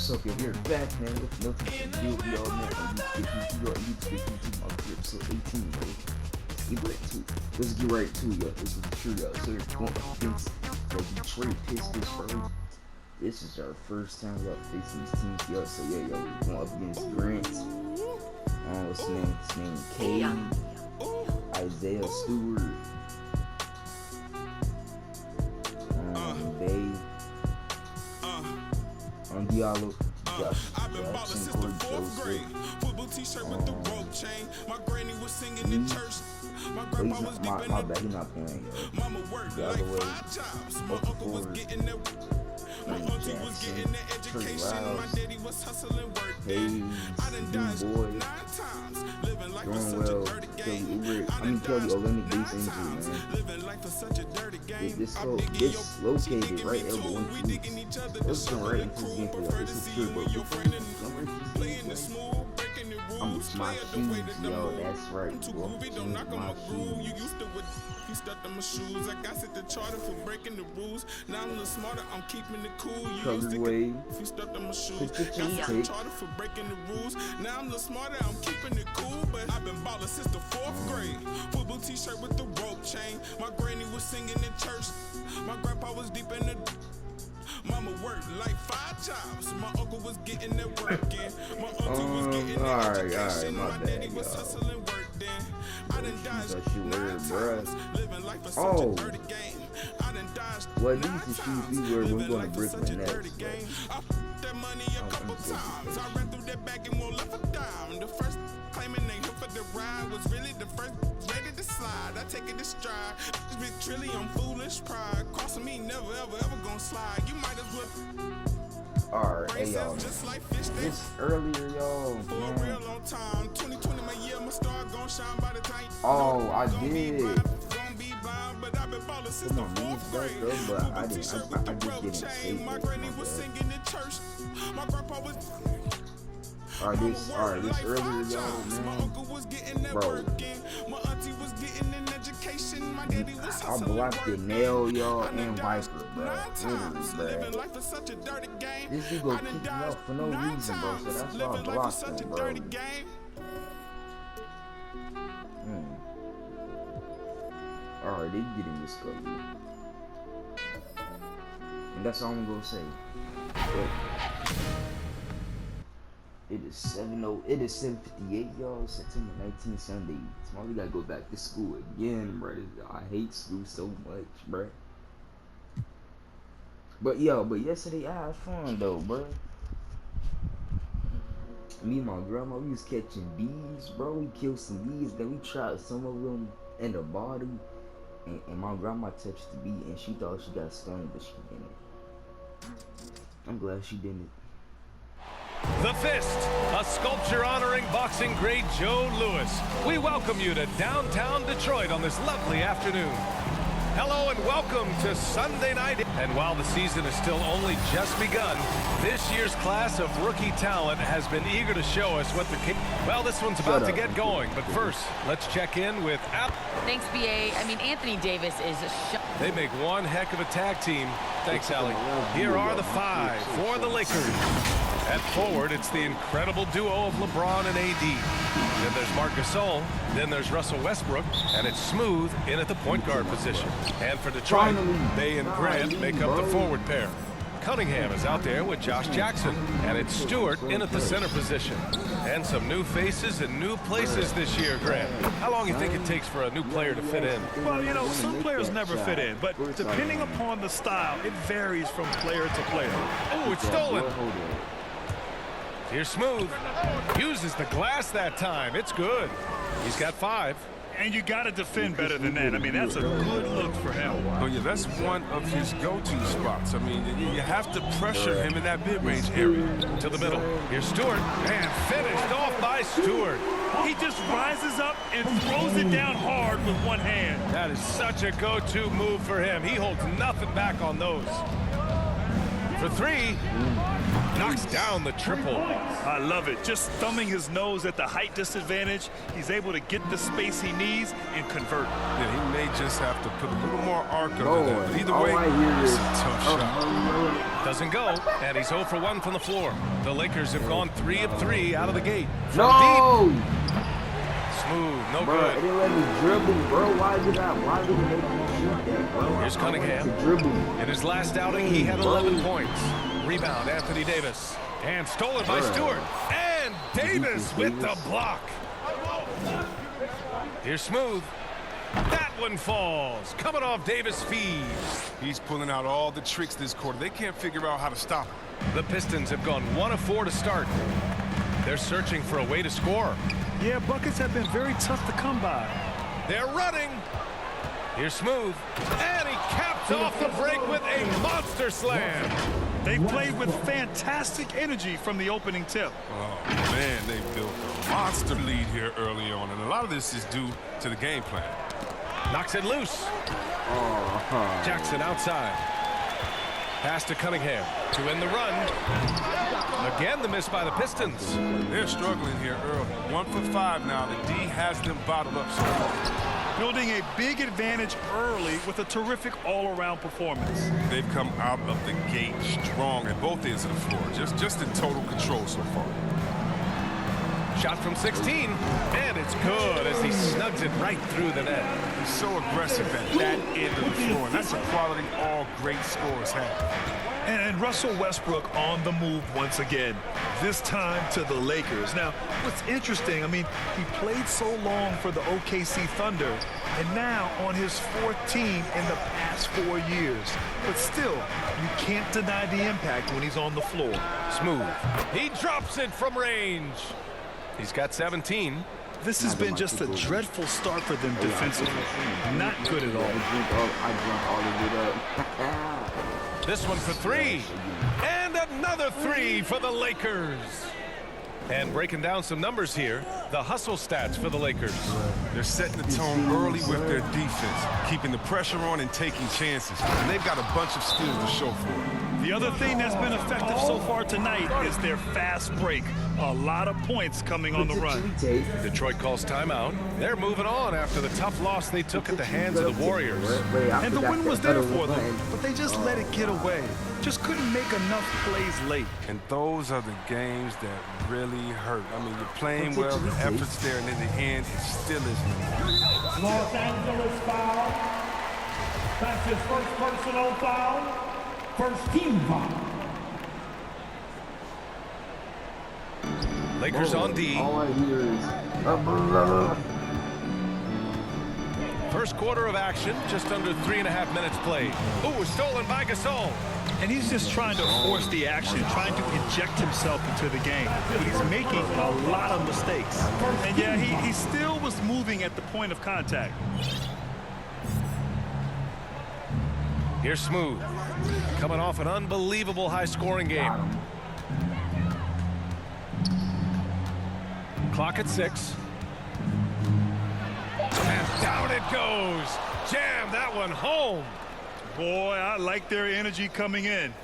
what's up? We're back, man. With nothing to do with y'all, man. Episode 18, bro. Let's get right to it, y'all. This is the shootout. So we're going up against the Detroit Pistons, bro. This is our first time y'all facing these teams, y'all. So yeah, y'all, we're going up against Grant. What's his name? His name Cade. Isaiah Stewart. Diallo, Josh Jackson, Corey Joseph. Football t-shirt with the rope chain. My granny was singing in church. My grandpa was deep in my bad, he's not playing. Mama worked like 5 jobs. My uncle was getting that. My auntie was getting that education. My daddy was hustling work. I done dodged 9 times. Living life was such a dirty game. Kelly Olynyk base injury, man. Living life was such a dirty game. This located right elbow one two. Let's go right into this game for y'all. This is good, bro. I'm my shoes, yo. That's right, bro. My shoes. You stuck to my shoes. I got set the charter for breaking the rules. Now I'm a little smarter. I'm keeping it cool. You used to get you stuck to my shoes. Got set the charter for breaking the rules. Now I'm a little smarter. I'm keeping it cool. But I've been ballin' since the 4th grade. Football t-shirt with the rope chain. My granny was singing in church. My grandpa was deep in the. Mama worked like 5 jobs. My uncle was getting that work in. My auntie was getting that education. My daddy was hustling work then. I done dodged 9 times. Living life was such a dirty game. I done dodged 9 times. Living life was such a dirty game. I that money a couple times. I ran through that bag and won't left a dime. The first claiming they here for the ride was really the first ready to slide. I take it to stride. This big trillion foolish pride. Crossing me never ever gonna slide. You might as well. Alright, hey y'all. This earlier, y'all. For a real long time. 2020 my year, my star gon' shine by the time. Oh, I did. But I've been ballin' since the 4th grade. I just didn't my granny was singing in church. My grandpa was. Alright, this earlier, y'all, man. Bro. My auntie was getting an education. My daddy was I blocked the nail, y'all, and Viper, bro. Living life is such a dirty game. This dude go kick me up for no reason, bro. So that's why I blocked him, bro. Alright, they getting this cover. And that's all I'm gonna say. But it is 7:58, y'all. September 19th, Sunday. Tomorrow we gotta go back to school again, bro. I hate school so much, bro. But yesterday I had fun though, bro. Me and my grandma, we was catching bees, bro. We killed some bees, then we tried some of them in the bottom. And my grandma touched the bee and she thought she got stung, but she didn't. I'm glad she didn't. The Fist, a sculpture honoring boxing great Joe Louis. We welcome you to downtown Detroit on this lovely afternoon. Hello and welcome to Sunday night. And while the season is still only just begun, this year's class of rookie talent has been eager to show us what the well, this one's about to get going. But first, let's check in with Thanks, BA. I mean, Anthony Davis is a They make one heck of a tag team. Thanks, Allie. Here are the 5 for the Lakers. At forward, it's the incredible duo of LeBron and AD. Then there's Marc Gasol. Then there's Russell Westbrook. And it's Smooth in at the point guard position. And for Detroit, Bay and Grant make up the forward pair. Cunningham is out there with Josh Jackson. And it's Stewart in at the center position. And some new faces and new places this year, Grant. How long do you think it takes for a new player to fit in? Well, you know, some players never fit in, but depending upon the style, it varies from player to player. Oh, it's stolen. Here's Smooth. Uses the glass that time. It's good. He's got 5. And you got to defend better than that. I mean, that's a good look for him. Oh, yeah, that's one of his go-to spots. I mean, you have to pressure him in that mid-range area. To the middle. Here's Stewart. And finished off by Stewart. He just rises up and throws it down hard with one hand. That is such a go-to move for him. He holds nothing back on those. For 3. Knocks lays down the triple. I love it. Just thumbing his nose at the height disadvantage. He's able to get the space he needs and convert. Yeah, he may just have to put a little more arc under that. But either way, it's a tough shot. Doesn't go, and he's 0 for 1 from the floor. The Lakers have gone 3 of 3 out of the gate. From deep. Smooth, no bro, good. They didn't let me dribble, bro. Why did they make me shoot that, bro? Here's Cunningham. In his last outing, he had 11 points. Rebound, Anthony Davis. And stolen by Stewart. And Davis with the block. Here's Smooth. That one falls. Coming off Davis' feed. He's pulling out all the tricks this quarter. They can't figure out how to stop him. The Pistons have gone 1 of 4 to start. They're searching for a way to score. Yeah, buckets have been very tough to come by. They're running. Here's Smooth. And he caps off the break with a monster slam. They played with fantastic energy from the opening tip. Oh, man, they built a monster lead here early on, and a lot of this is due to the game plan. Knocks it loose. Jackson outside. Pass to Cunningham to end the run. Again, the miss by the Pistons. They're struggling here early. 1 for 5 now. The D has them bottled up so far. Building a big advantage early with a terrific all-around performance. They've come out of the gate strong at both ends of the floor. Just in total control so far. Shot from 16, and it's good as he snugs it right through the net. He's so aggressive at that end of the floor, and that's a quality all great scorers have. And Russell Westbrook on the move once again, this time to the Lakers. Now, what's interesting, I mean, he played so long for the OKC Thunder, and now on his 4th team in the past 4 years. But still, you can't deny the impact when he's on the floor. Smooth. He drops it from range. He's got 17. This has been just a dreadful start for them defensively. Not good at all. I drink all of it up. This one for 3. And another 3 for the Lakers. And breaking down some numbers here, the hustle stats for the Lakers. They're setting the tone early with their defense, keeping the pressure on and taking chances. And they've got a bunch of skills to show for it. The other thing that's been effective so far tonight is their fast break. A lot of points coming on the run. Detroit calls timeout. They're moving on after the tough loss they took at the hands of the Warriors. And the win was there for them, but they just let it get away. Just couldn't make enough plays late. And those are the games that really hurt. I mean, you're playing well, the effort's there, and in the end, it still isn't. Los Angeles foul. That's his first personal foul. First team foul. Lakers on D. All I hear is First quarter of action, just under 3.5 minutes played. Ooh, stolen by Gasol. And he's just trying to force the action, trying to inject himself into the game. But he's making a lot of mistakes. And yeah, he still was moving at the point of contact. Here's Smooth. Coming off an unbelievable high-scoring game. Clock at 6. And down it goes. Jam that one home. Boy, I like their energy coming in.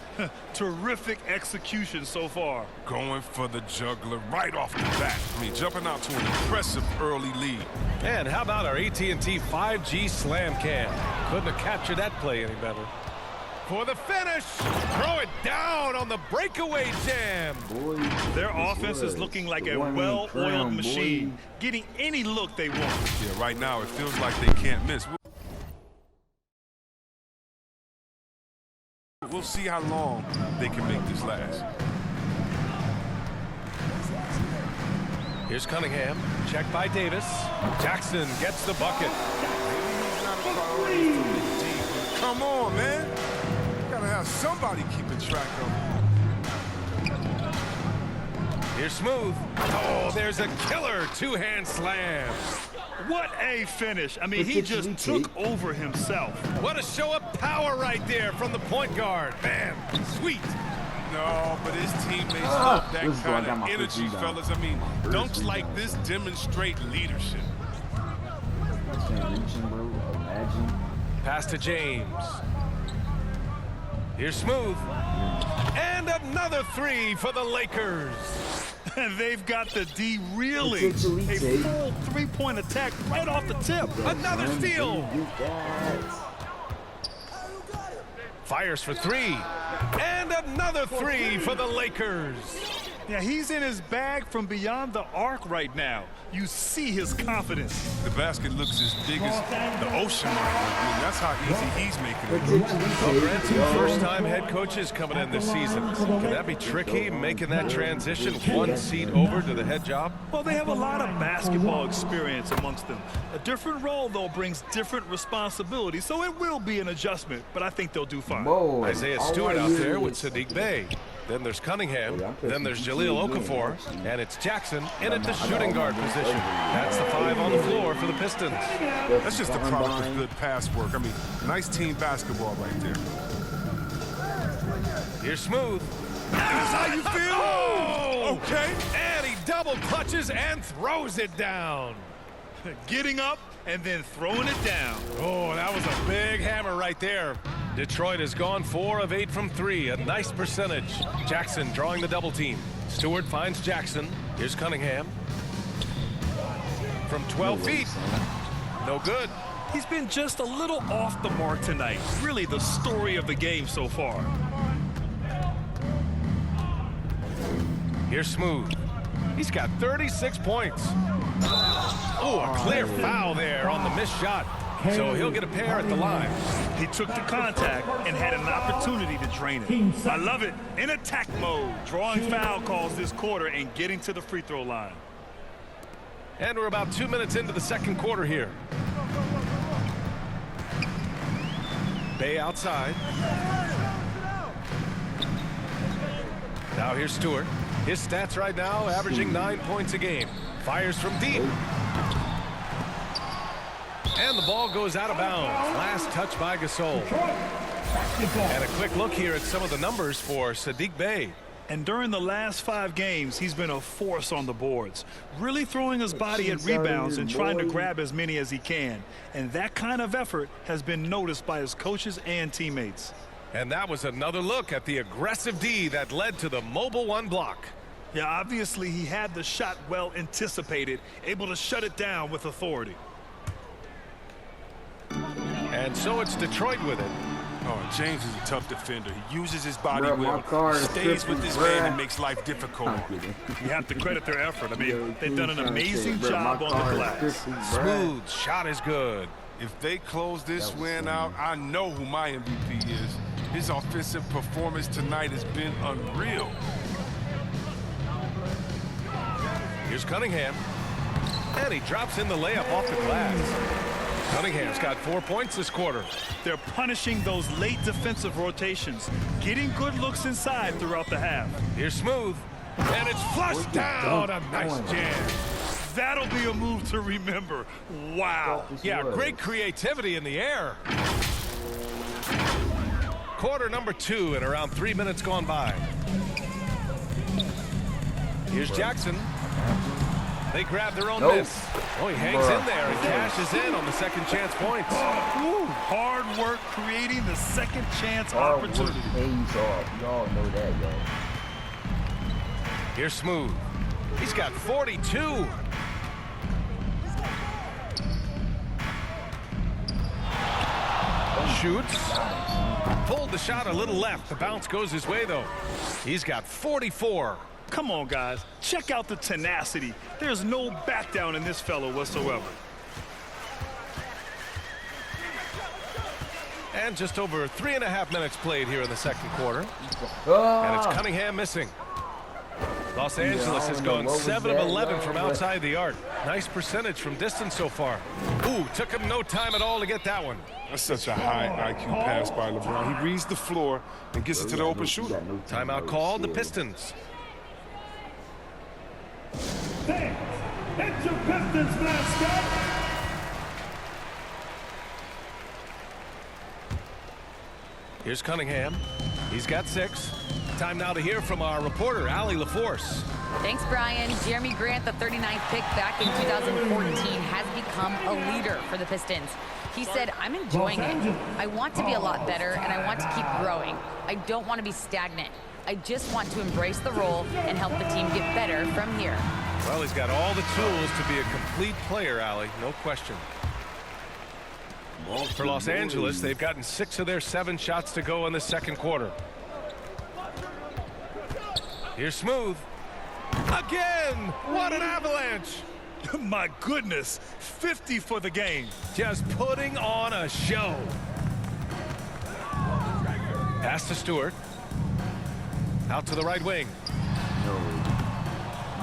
Terrific execution so far. Going for the juggler right off the bat. I mean, jumping out to an impressive early lead. And how about our AT&T 5G Slam Cam? Couldn't have captured that play any better. For the finish, throw it down on the breakaway jam. Their offense is looking like a well-oiled machine, getting any look they want. Yeah, right now it feels like they can't miss. We'll see how long they can make this last. Here's Cunningham, checked by Davis. Jackson gets the bucket. Come on, man. Gotta have somebody keeping track of him. Here's Smooth. Oh, there's a killer two-hand slam. What a finish. I mean, he just took over himself. What a show of power right there from the point guard. Man, sweet. No, but his teamates love that kind of energy, fellas. I mean, dunks like this demonstrate leadership. Pass to James. Here's Smooth. And another three for the Lakers. And they've got the D reeling. A Potentially take. full three-point attack right off the tip. Another steal. Fires for three. And another three for the Lakers. Yeah, he's in his bag from beyond the arc right now. You see his confidence. The basket looks as big as the ocean. I mean, that's how easy he's making it. Well, Grant, two first-time head coaches coming in this season. Can that be tricky, making that transition one seat over to the head job? Well, they have a lot of basketball experience amongst them. A different role, though, brings different responsibilities, so it will be an adjustment, but I think they'll do fine. Boy, Isaiah Stewart out there with Sadiq Bey. Then there's Cunningham. Then there's Jahlil Okafor. And it's Jackson in at the shooting guard position. That's the five on the floor for the Pistons. That's just a product of good pass work. I mean, nice team basketball right there. Here's Smooth. That's how you feel? Oh! Okay. And he double clutches and throws it down. Getting up and then throwing it down. Oh, that was a big hammer right there. Detroit has gone 4 of 8 from 3, a nice percentage. Jackson drawing the double team. Stewart finds Jackson. Here's Cunningham. From 12 feet. No good. He's been just a little off the mark tonight. Really the story of the game so far. Here's Smooth. He's got 36 points. Oh, a clear foul there on the missed shot. So he'll get a pair at the line. He took the contact and had an opportunity to drain it. I love it. In attack mode, drawing foul calls this quarter and getting to the free throw line. And we're about 2 minutes into the second quarter here. Bey outside. Now here's Stewart. His stats right now averaging 9 points a game. Fires from deep. And the ball goes out of bounds. Last touch by Gasol. And a quick look here at some of the numbers for Sadiq Bey. And during the last 5 games, he's been a force on the boards, really throwing his body at rebounds and trying to grab as many as he can. And that kind of effort has been noticed by his coaches and teammates. And that was another look at the aggressive D that led to the mobile one block. Yeah, obviously he had the shot well anticipated, able to shut it down with authority. And so it's Detroit with it. Oh, James is a tough defender. He uses his body Bro, well, stays with this man and makes life difficult. You have to credit their effort. I mean, they've done an amazing job on the glass. Smooth shot is good. If they close this win out, I know who my MVP is. His offensive performance tonight has been unreal. Here's Cunningham. And he drops in the layup off the glass. Cunningham's got 4 points this quarter. They're punishing those late defensive rotations, getting good looks inside throughout the half. Here's Smooth. And it's flushed down. A nice jam. That'll be a move to remember. Wow. Yeah, great creativity in the air. Quarter number 2 and around 3 minutes gone by. Here's Jackson. They grab their own miss. Oh, he hangs in there and cashes in on the second chance points. Ooh, hard work creating the second chance opportunity. Pays off. Y'all know that, y'all. Here's Smooth. He's got 42. Shoots. Pulled the shot a little left. The bounce goes his way, though. He's got 44. Come on, guys. Check out the tenacity. There's no back down in this fellow whatsoever. And just over 3.5 minutes played here in the second quarter. And it's Cunningham missing. Los Angeles has gone 7 of 11 from outside the arc. Nice percentage from distance so far. Ooh, took him no time at all to get that one. That's such a high IQ pass by LeBron. He reads the floor and gets it to the open shooter. Timeout called, the Pistons. Fans, it's your Pistons mascot. Here's Cunningham. He's got 6. Time now to hear from our reporter, Allie LaForce. Thanks, Brian. Jeremy Grant, the 39th pick back in 2014, has become a leader for the Pistons. He said, I'm enjoying it. I want to be a lot better, and I want to keep growing. I don't want to be stagnant. I just want to embrace the role and help the team get better from here. Well, he's got all the tools to be a complete player, Allie, no question. For Los Angeles, they've gotten 6 of their 7 shots to go in the second quarter. Here's Smooth. Again! What an avalanche! My goodness, 50 for the game. Just putting on a show. Pass to Stewart. Out to the right wing.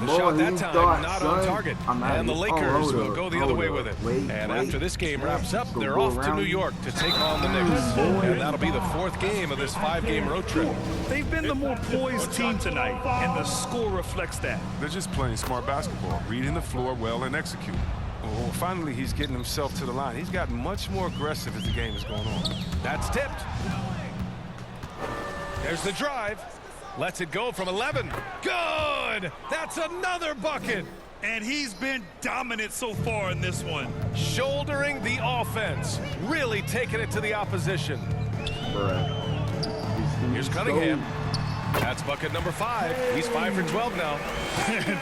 The shot that time not on target. And the Lakers will go the other way with it. And after this game wraps up, they're off to New York to take on the Knicks. And that'll be the 4th game of this 5-game road trip. They've been the more poised team tonight, and the score reflects that. They're just playing smart basketball, reading the floor well and executing. Well, finally, he's getting himself to the line. He's gotten much more aggressive as the game is going on. That's tipped. There's the drive. Lets it go from 11. Good! That's another bucket. And he's been dominant so far in this one. Shouldering the offense. Really taking it to the opposition. Here's Cunningham. That's bucket number 5. He's 5 for 12 now.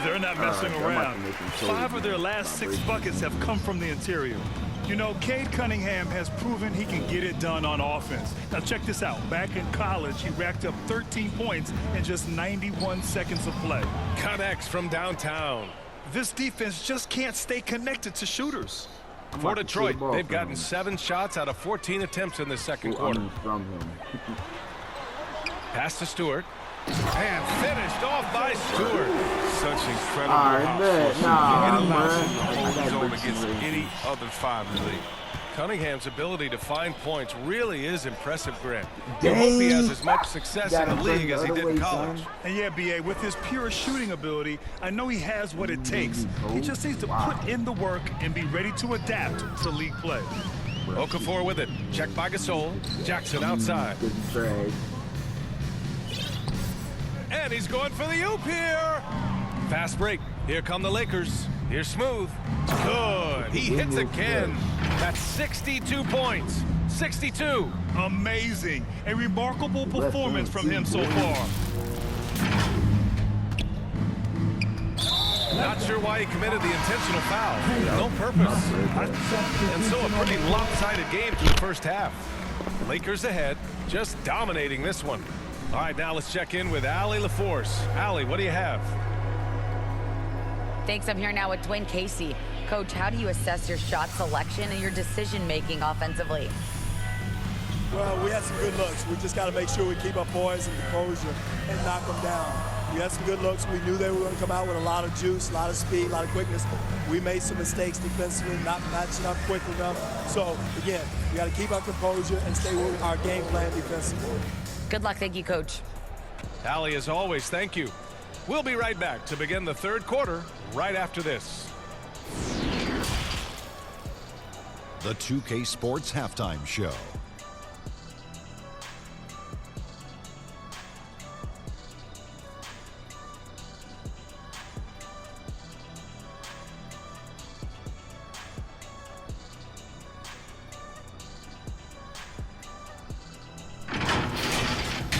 They're not messing around. 5 of their last 6 buckets have come from the interior. You know, Cade Cunningham has proven he can get it done on offense. Now check this out. Back in college, he racked up 13 points in just 91 seconds of play. Connects from downtown. This defense just can't stay connected to shooters. For Detroit, they've gotten 7 shots out of 14 attempts in the second quarter. Pass to Stewart. And finished off by Stewart. Such incredible zone against any other 5 in the league. Cunningham's ability to find points really is impressive, Grant. I hope he has as much success in the league as he did in college. And yeah, B.A., with his pure shooting ability, I know he has what it takes. He just needs to put in the work and be ready to adapt to league play. Okafor with it. Checked by Gasol. Jackson outside. And he's going for the oop here. Fast break. Here come the Lakers. Here's Smooth. Good. He hits again. That's 62 points. 62. Amazing. A remarkable performance from him so far. Not sure why he committed the intentional foul. No purpose. And so a pretty lopsided game through the first half. Lakers ahead, just dominating this one. All right, now let's check in with Allie LaForce. Allie, what do you have? Thanks. I'm here now with Dwayne Casey. Coach, how do you assess your shot selection and your decision-making offensively? Well, we had some good looks. We just got to make sure we keep our poise and composure and knock them down. We had some good looks. We knew they were going to come out with a lot of juice, a lot of speed, a lot of quickness. We made some mistakes defensively, not matching up quick enough. So, again, we got to keep our composure and stay with our game plan defensively. Good luck. Thank you, Coach. Allie, as always, thank you. We'll be right back to begin the third quarter right after this. The 2K Sports Halftime Show.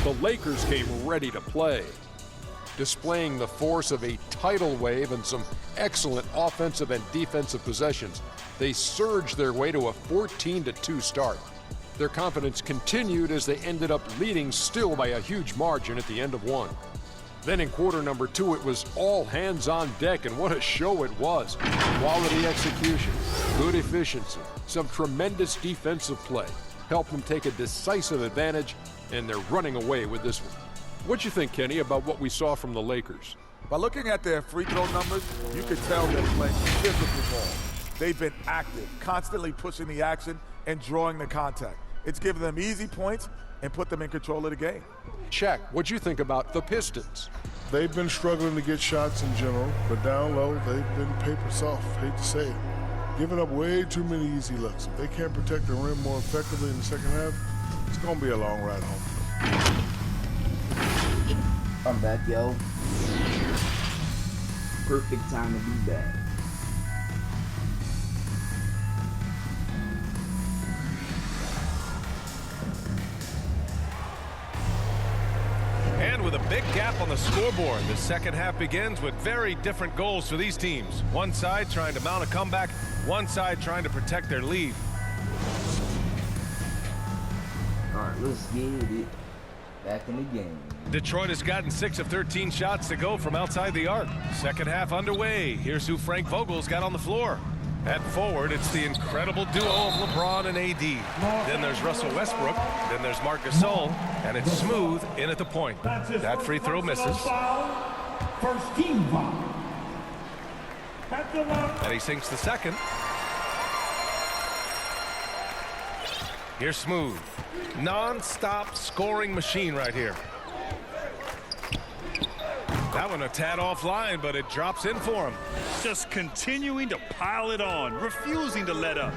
The Lakers came ready to play, displaying the force of a tidal wave and some excellent offensive and defensive possessions. They surged their way to a 14-2 start. Their confidence continued as they ended up leading still by a huge margin at the end of one. Then in quarter number 2, it was all hands on deck, and what a show it was. Quality execution, good efficiency, some tremendous defensive play helped them take a decisive advantage, and they're running away with this one. What you think, Kenny, about what we saw from the Lakers? By looking at their free throw numbers, you can tell they're playing physical ball. They've been active, constantly pushing the action and drawing the contact. It's given them easy points and put them in control of the game. Check. What'd you think about the Pistons? They've been struggling to get shots in general, but down low, they've been paper soft, hate to say it. Giving up way too many easy looks. If they can't protect the rim more effectively in the second half, it's going to be a long ride home. I'm back, yo. Perfect time to be back. And with a big gap on the scoreboard, the second half begins with very different goals for these teams. One side trying to mount a comeback, one side trying to protect their lead. All right, let's get it. Back in the game. Detroit has gotten 6 of 13 shots to go from outside the arc. Second half underway. Here's who Frank Vogel's got on the floor. At forward, it's the incredible duo of LeBron and AD. Then there's Russell Westbrook. Then there's Marc Gasol. And it's Smooth in at the point. That free throw misses. First team foul. And he sinks the second. Here's Smooth. Non-stop scoring machine right here. That one a tad offline, but it drops in for him. Just continuing to pile it on, refusing to let up.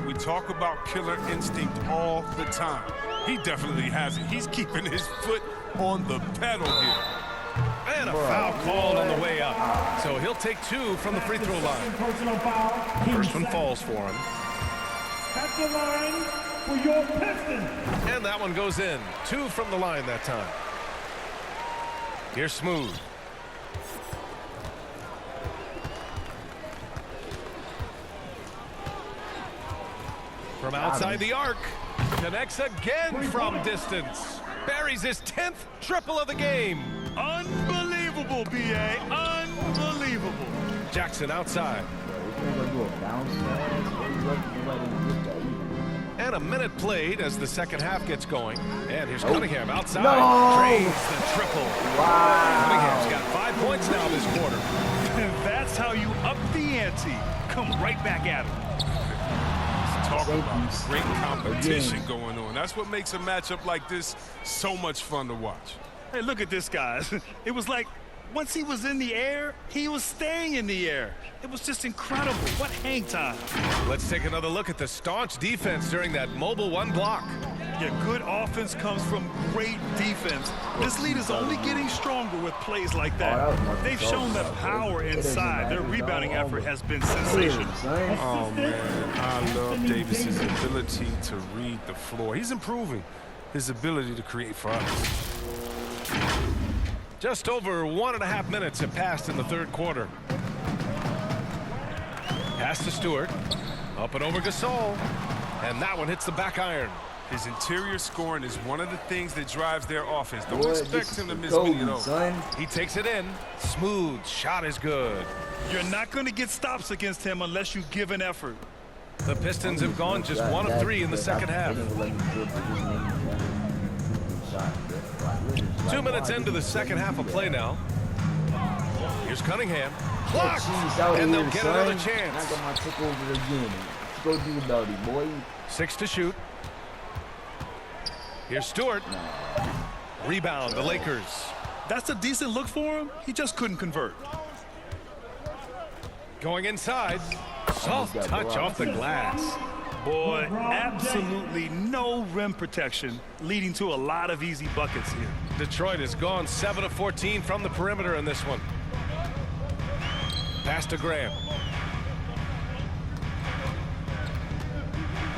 We talk about killer instinct all the time. He definitely has it. He's keeping his foot on the pedal here. And a foul called on the way up. So he'll take 2 from the free throw line. First one falls for him. That's the line for your Pistons. And that one goes in. 2 from the line that time. Here's Smooth. From outside the arc. Connects again from distance. Buries his 10th triple of the game. Unbelievable, B.A. Unbelievable. Jackson outside. And a minute played as the second half gets going. And here's Cunningham outside. Drains the triple. Wow. Cunningham's got 5 points now this quarter. That's how you up the ante. Come right back at him. Talk about great competition going on. That's what makes a matchup like this so much fun to watch. Hey, look at this, guys. It was like once he was in the air, he was staying in the air. It was just incredible. What hang time. Let's take another look at the staunch defense during that mobile 1 block. Yeah, good offense comes from great defense. This lead is only getting stronger with plays like that. They've shown that power inside. Their rebounding effort has been sensational. Oh, man, I love Davis's ability to read the floor. He's improving his ability to create for others. Just over 1.5 minutes have passed in the third quarter. Pass to Stewart. Up and over Gasol. And that one hits the back iron. His interior scoring is one of the things that drives their offense. Don't expect him to miss many of those. He takes it in. Smooth. Shot is good. You're not going to get stops against him unless you give an effort. The Pistons have gone just 1 of 3 in the second half. 2 minutes into the second half of play now. Here's Cunningham. Blocked! And they'll get another chance. I got my took over again. Go do about it, boy. 6 to shoot. Here's Stewart. Rebound, the Lakers. That's a decent look for him. He just couldn't convert. Going inside. Soft touch off the glass. Boy, absolutely no rim protection, leading to a lot of easy buckets here. Detroit has gone 7 of 14 from the perimeter in this one. Pass to Graham.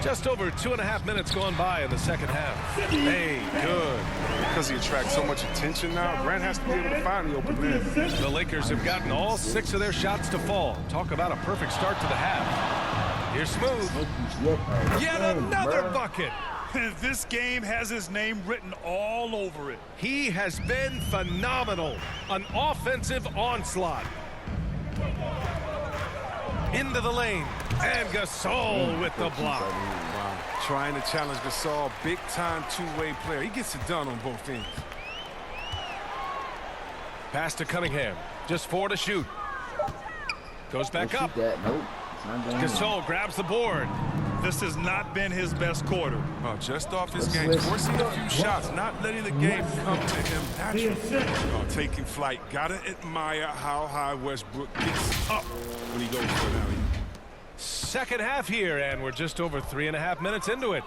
Just over 2.5 minutes gone by in the second half. Hey, good. Because he attracts so much attention now, Grant has to be able to find the open man. The Lakers have gotten all 6 of their shots to fall. Talk about a perfect start to the half. Here's Smooth. Yet another bucket. This game has his name written all over it. He has been phenomenal. An offensive onslaught. Into the lane. And Gasol with the block. Wow. Trying to challenge Gasol, big-time two-way player. He gets it done on both ends. Pass to Cunningham. Just 4 to shoot. Goes back up. Gasol grabs the board. This has not been his best quarter. Well, just off his game, forcing a few shots, not letting the game come to him naturally. Taking flight. Gotta admire how high Westbrook gets up when he goes for an alley. Second half here, and we're just over 3.5 minutes into it.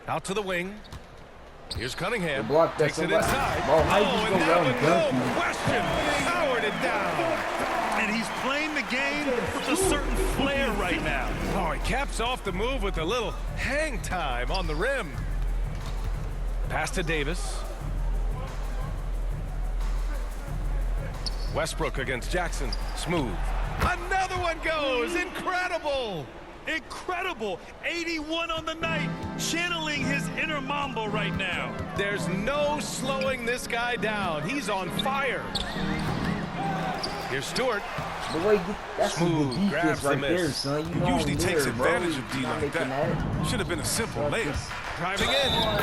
Out to the wing. Here's Cunningham. Block that Takes it inside. Ball might Oh, just and go that down one, no dunky. question, powered it down. And he's playing the game with a certain flair right now. Oh, he caps off the move with a little hang time on the rim. Pass to Davis. Westbrook against Jackson. Smooth. Another one goes. Incredible. Incredible. 81 on the night. Channeling his inner Mamba right now. There's no slowing this guy down. He's on fire. Here's Stewart. Boy, that's Smooth, some good grabs defense the right miss. there, son. You know Usually I'm takes there, bro. advantage of D You're not like making that. Should have been a simple layup. Driving in,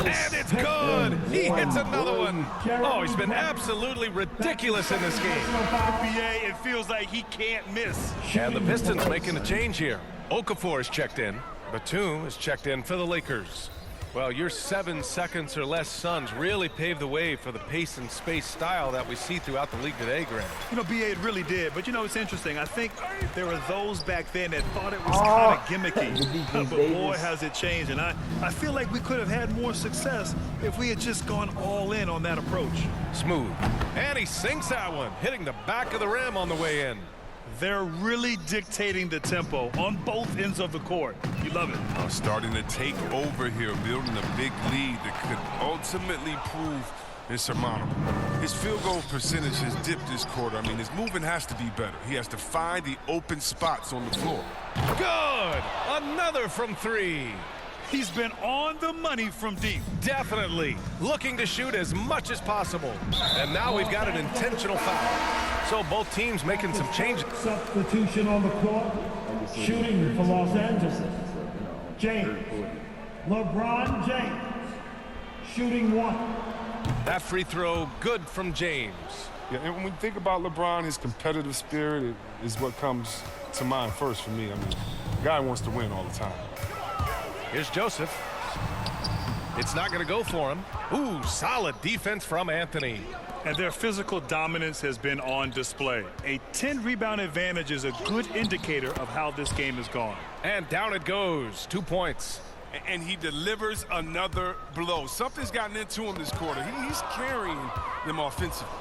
and it's good. He hits another one. Oh, he's been absolutely ridiculous in this game. NBA, it feels like he can't miss. And the Pistons making a change here. Okafor is checked in. Batum is checked in for the Lakers. Well, your 7 seconds or less Suns really paved the way for the pace and space style that we see throughout the league today, Grant. You know, BA, it really did. But, you know, it's interesting. I think there were those back then that thought it was kind of gimmicky. But, boy, has it changed. And I feel like we could have had more success if we had just gone all in on that approach. Smooth. And he sinks that one, hitting the back of the rim on the way in. They're really dictating the tempo on both ends of the court. You love it. Starting to take over here, building a big lead that could ultimately prove insurmountable. His field goal percentage has dipped this quarter. I mean, his movement has to be better. He has to find the open spots on the floor. Good! Another from 3. He's been on the money from deep. Definitely. Looking to shoot as much as possible. And now we've got an intentional foul. So both teams making some changes. Substitution on the court. Shooting for Los Angeles. James. LeBron James. Shooting 1. That free throw good from James. Yeah, and when we think about LeBron, his competitive spirit is what comes to mind first for me. I mean, the guy wants to win all the time. Here's Joseph. It's not going to go for him. Ooh, solid defense from Anthony. And their physical dominance has been on display. A 10-rebound advantage is a good indicator of how this game has gone. And down it goes. 2 points. And he delivers another blow. Something's gotten into him this quarter. He's carrying them offensively.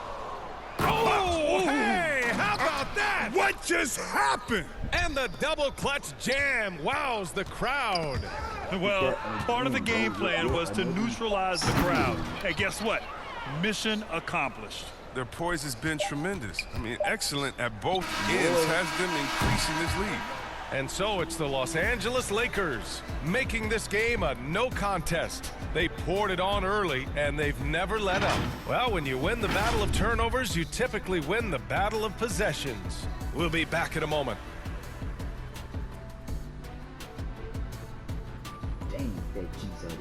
Oh, hey, how about that? What just happened? And the double clutch jam wows the crowd. Well, part of the game plan was to neutralize the crowd. And guess what? Mission accomplished. Their poise has been tremendous. I mean, excellent at both ends, has them increasing this lead. And so it's the Los Angeles Lakers making this game a no contest. They poured it on early, and they've never let up. Well, when you win the battle of turnovers, you typically win the battle of possessions. We'll be back in a moment. Dang, that cheese out of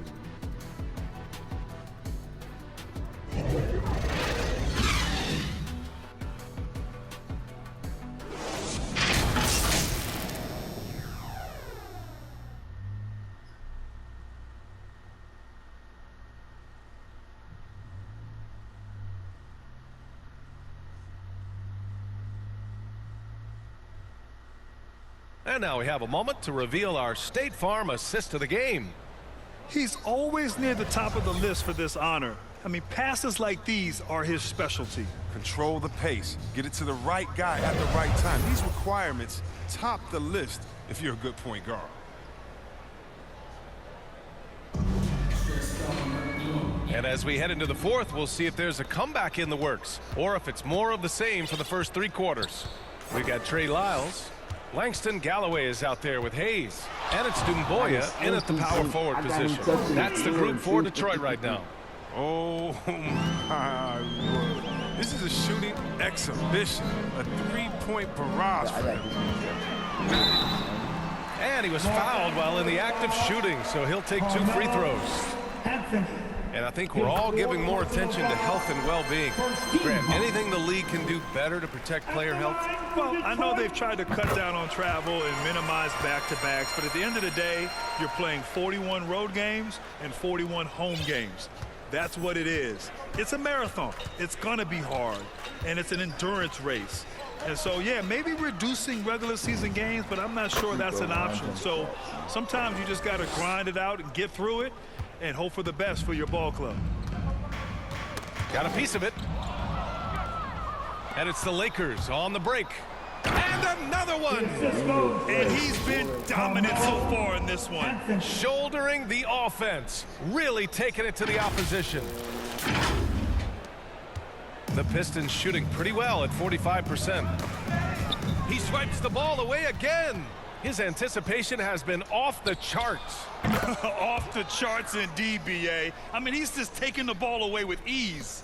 And now we have a moment to reveal our State Farm assist of the game. He's always near the top of the list for this honor. I mean, passes like these are his specialty. Control the pace. Get it to the right guy at the right time. These requirements top the list if you're a good point guard. And as we head into the fourth, we'll see if there's a comeback in the works or if it's more of the same for the first 3 quarters. We've got Trey Lyles. Langston Galloway is out there with Hayes. And it's Dumboya in at the power forward position. That's the group for Detroit right now. Oh, my word. This is a shooting exhibition. A 3-point barrage for him. And he was fouled while in the act of shooting, so he'll take 2 free throws. And I think we're all giving more attention to health and well-being. Grant, anything the league can do better to protect player health? Well, I know they've tried to cut down on travel and minimize back-to-backs, but at the end of the day, you're playing 41 road games and 41 home games. That's what it is. It's a marathon. It's going to be hard, and it's an endurance race. And so, yeah, maybe reducing regular season games, but I'm not sure that's an option. So sometimes you just got to grind it out and get through it. and hope for the best for your ball club. Got a piece of it. And it's the Lakers on the break. And another one. And he's been dominant so far in this one. Shouldering the offense. Really taking it to the opposition. The Pistons shooting pretty well at 45%. He swipes the ball away again. His anticipation has been off the charts. Off the charts indeed, B.A. I mean, he's just taking the ball away with ease.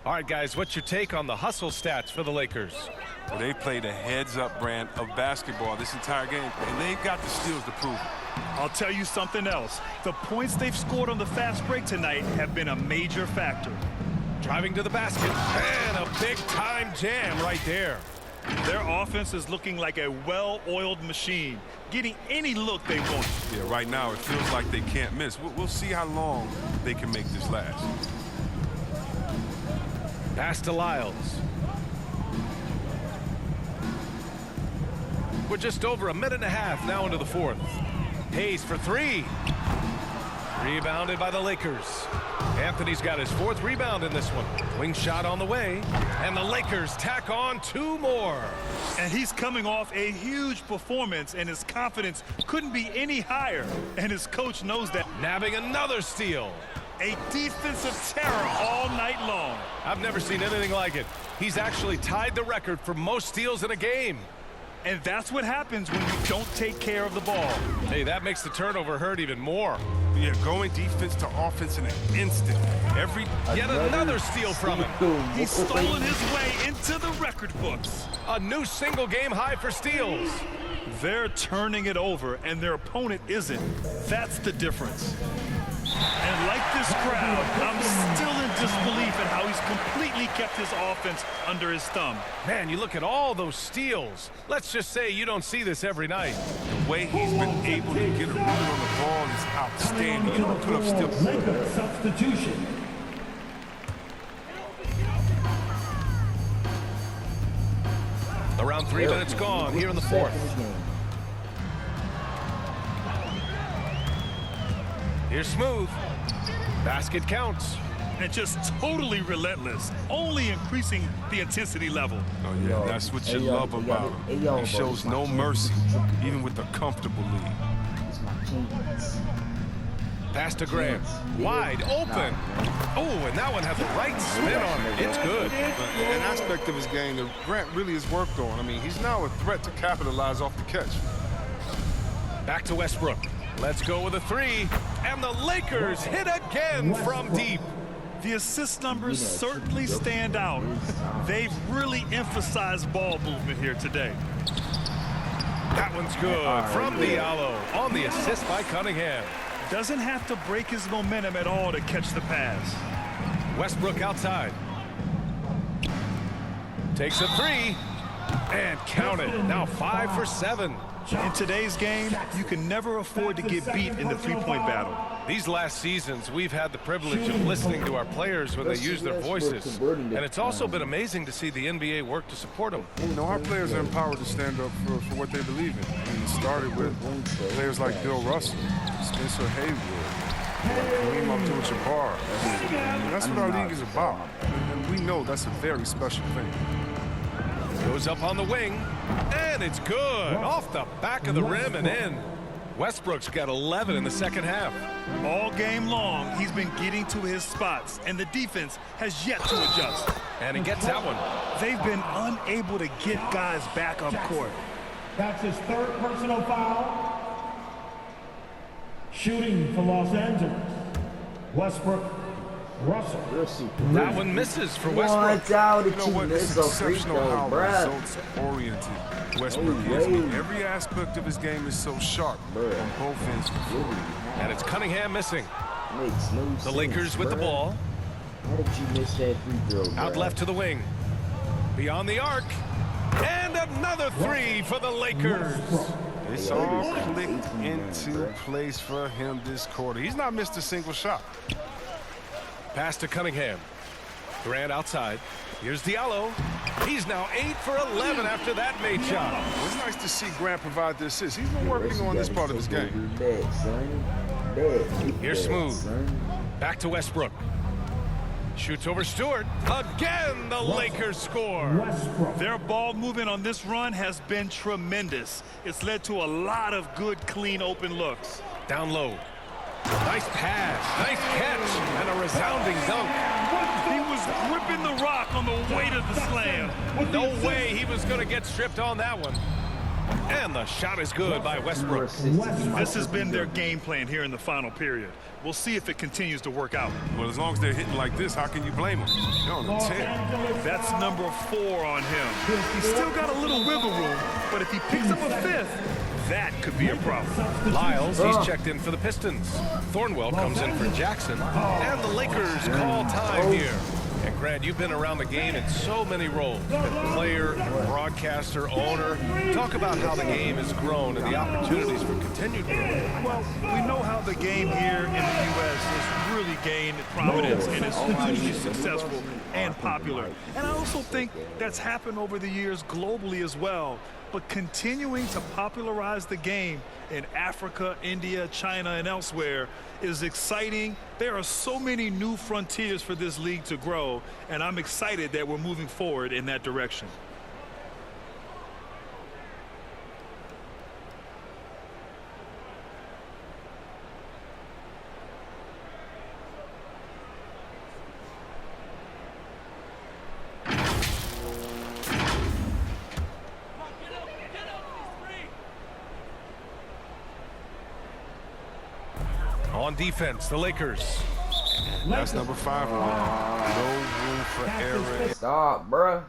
All right, guys, what's your take on the hustle stats for the Lakers? Well, they played a heads-up brand of basketball this entire game, and they've got the steals to prove it. I'll tell you something else. The points they've scored on the fast break tonight have been a major factor. Driving to the basket, and a big-time jam right there. Their offense is looking like a well-oiled machine, getting any look they want. Yeah, right now it feels like they can't miss. We'll see how long they can make this last. Pass to Lyles. We're just over a minute and a half now into the fourth. Hayes for three. Rebounded by the Lakers. Anthony's got his fourth rebound in this one. Wing shot on the way. And the Lakers tack on two more. And he's coming off a huge performance, and his confidence couldn't be any higher. And his coach knows that. Nabbing another steal. A defensive terror all night long. I've never seen anything like it. He's actually tied the record for most steals in a game. And that's what happens when you don't take care of the ball. Hey, that makes the turnover hurt even more. Yeah, going defense to offense in an instant. Yet another steal from him. He's stolen his way into the record books. A new single game high for steals. They're turning it over, and their opponent isn't. That's the difference. And like this crowd, I'm still in disbelief at how he's completely kept his offense under his thumb. Man, you look at all those steals. Let's just say you don't see this every night. The way he's been able to get a read on the ball is outstanding. You don't put up steals. Lakers substitution. Around 3 minutes gone here in the fourth. Here's Smooth. Basket counts. And just totally relentless, only increasing the intensity level. Oh, yeah, that's what you love about him. He shows no mercy, even with a comfortable lead. Pass to Grant. Wide open. Oh, and that one has the right spin on it. It's good. An aspect of his game that Grant really has worked on. I mean, he's now a threat to capitalize off the catch. Back to Westbrook. Let's go with a three. And the Lakers hit again from deep. The assist numbers certainly stand out. They've really emphasized ball movement here today. That one's good from Diallo on the assist by Cunningham. Doesn't have to break his momentum at all to catch the pass. Westbrook outside. Takes a three. And count it. Now 5 for 7. In today's game, you can never afford to get beat in the three-point battle. These last seasons, we've had the privilege of listening to our players when they use their voices. And it's also been amazing to see the NBA work to support them. You know, our players are empowered to stand up for what they believe in. I mean, it started with players like Bill Russell, Spencer Haywood, Kareem Abdul-Jabbar. That's what our league is about. And we know that's a very special thing. Goes up on the wing, and it's good. Off the back of the rim and in. Westbrook's got 11 in the second half. All game long, he's been getting to his spots, and the defense has yet to adjust. And he gets that one. They've been unable to get guys back up court. That's his third personal foul. Shooting for Los Angeles. Westbrook. Russell. That one misses for Westbrook. You know what? It's exceptional how results-oriented Westbrook is. I mean, every aspect of his game is so sharp on both ends. And it's Cunningham missing. Makes no sense, the Lakers with the ball. How did you miss that free throw, Out left to the wing. Beyond the arc. And another three for the Lakers. It's all clicked into place for him this quarter. He's not missed a single shot. Pass to Cunningham. Grant outside. Here's Diallo. He's now 8 for 11 after that made shot. It's nice to see Grant provide the assist. He's been working on this part of his game. Here's Smooth. Back to Westbrook. Shoots over Stewart. Again, the Lakers score. Their ball movement on this run has been tremendous. It's led to a lot of good, clean, open looks. Down low. Nice pass. Nice catch. And a resounding dunk. He was gripping the rock on the weight of the slam. No way he was going to get stripped on that one. And the shot is good by Westbrook. This has been their game plan here in the final period. We'll see if it continues to work out. Well, as long as they're hitting like this, how can you blame them? They're on a 10. That's number 4 on him. He's still got a little wiggle room, but if he picks up a 5th, that could be a problem. Lyles, he's checked in for the Pistons. Thornwell comes in for Jackson. And the Lakers call time here. And Grant, you've been around the game in so many roles. Player, broadcaster, owner. Talk about how the game has grown and the opportunities for continued growth. Well, we know how the game here in the U.S. has really gained prominence and is hugely successful and popular. And I also think that's happened over the years globally as well. But continuing to popularize the game in Africa, India, China, and elsewhere is exciting. There are so many new frontiers for this league to grow, and I'm excited that we're moving forward in that direction. On defense, the Lakers. That's number 5. No room for error. Stop, bruh.